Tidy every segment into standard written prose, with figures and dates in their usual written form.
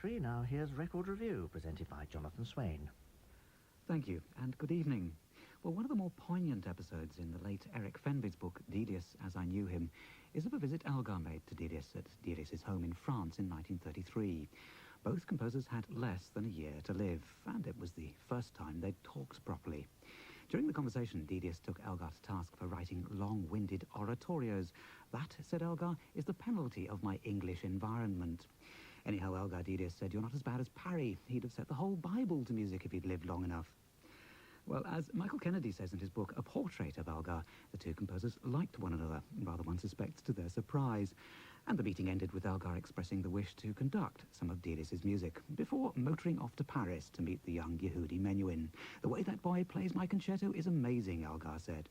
Poetry. Now here's Record Review, presented by Jonathan Swain. Thank you, and good evening. Well, one of the more poignant episodes in the late Eric Fenby's book, Delius as I Knew Him, is of a visit Elgar made to Delius at Delius's home in France in 1933. Both composers had less than a year to live, and it was the first time they'd talked properly. During the conversation, Delius took Elgar to task for writing long-winded oratorios. That, said Elgar, is the penalty of my English environment. Anyhow, Elgar, Delius said, you're not as bad as Parry. He'd have set the whole Bible to music if he'd lived long enough. Well, as Michael Kennedy says in his book, A Portrait of Elgar, the two composers liked one another, rather one suspects to their surprise. And the meeting ended with Elgar expressing the wish to conduct some of Delius's music before motoring off to Paris to meet the young Yehudi Menuhin. The way that boy plays my concerto is amazing, Elgar said.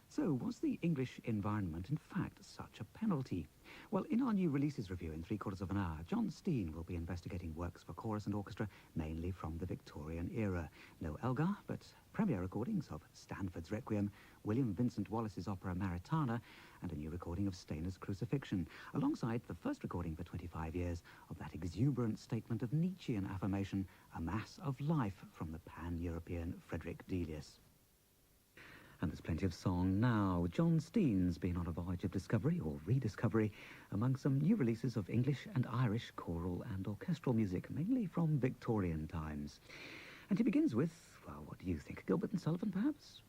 So, was the English environment, in fact, such a penalty? Well, in our new releases review in 3/4 of an hour, John Steane will be investigating works for chorus and orchestra, mainly from the Victorian era. No Elgar, but premiere recordings of Stanford's Requiem, William Vincent Wallace's opera Maritana, and a new recording of Stainer's Crucifixion, alongside the first recording for 25 years of that exuberant statement of Nietzschean affirmation, a mass of life from the pan-European Frederick Delius. And there's plenty of song now. John Steane's been on a voyage of discovery, or rediscovery, among some new releases of English and Irish choral and orchestral music, mainly from Victorian times. And he begins with, well, what do you think? Gilbert and Sullivan, perhaps?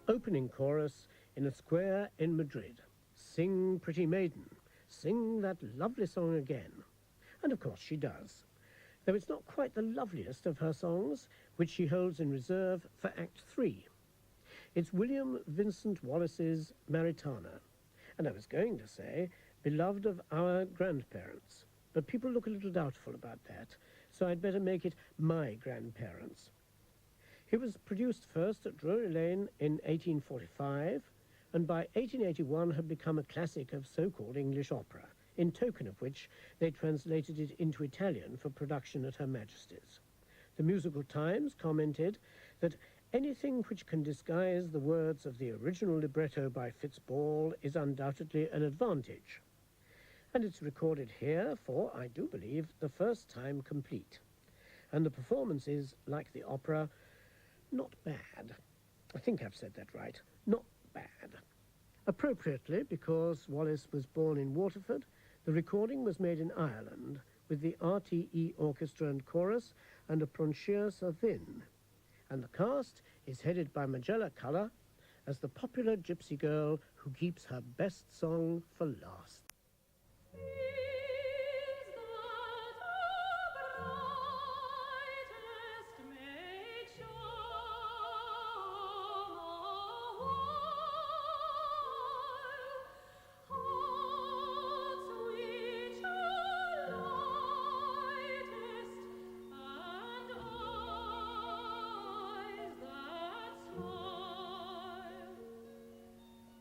Opening chorus in a square in Madrid. Sing, pretty maiden, sing that lovely song again. And of course she does, though it's not quite the loveliest of her songs, which she holds in reserve for Act 3. It's William Vincent Wallace's Maritana, and I was going to say, beloved of our grandparents, but people look a little doubtful about that, so I'd better make it my grandparents. It was produced first at Drury Lane in 1845, and by 1881 had become a classic of so-called English opera, in token of which they translated it into Italian for production at Her Majesty's. The Musical Times commented that anything which can disguise the words of the original libretto by Fitzball is undoubtedly an advantage. And it's recorded here for, I do believe, the first time complete. And the performance is, like the opera, not bad. I think I've said that right. Not bad. Appropriately, because Wallace was born in Waterford, the recording was made in Ireland with the RTE Orchestra and Chorus and a Pronshir Savin. And the cast is headed by Magella Culler as the popular gypsy girl who keeps her best song for last.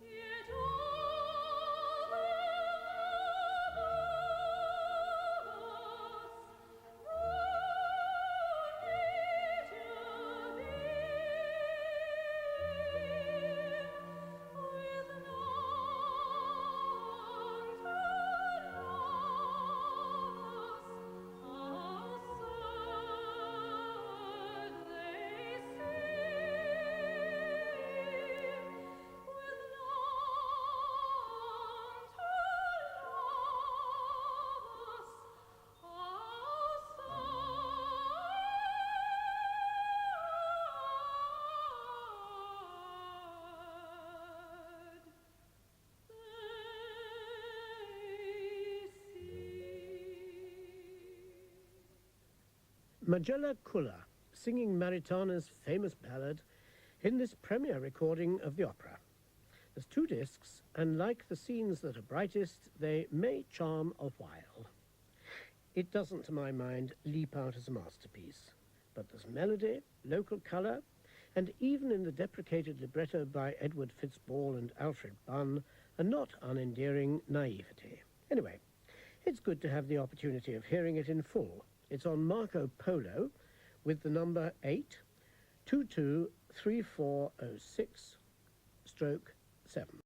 Yet all Magella Kulla, singing Maritana's famous ballad in this premiere recording of the opera. There's 2 discs, and like the scenes that are brightest, they may charm a while. It doesn't, to my mind, leap out as a masterpiece, but there's melody, local colour, and even in the deprecated libretto by Edward Fitzball and Alfred Bunn, a not unendearing naivety. Anyway, it's good to have the opportunity of hearing it in full. It's on Marco Polo with the number 8223406/7.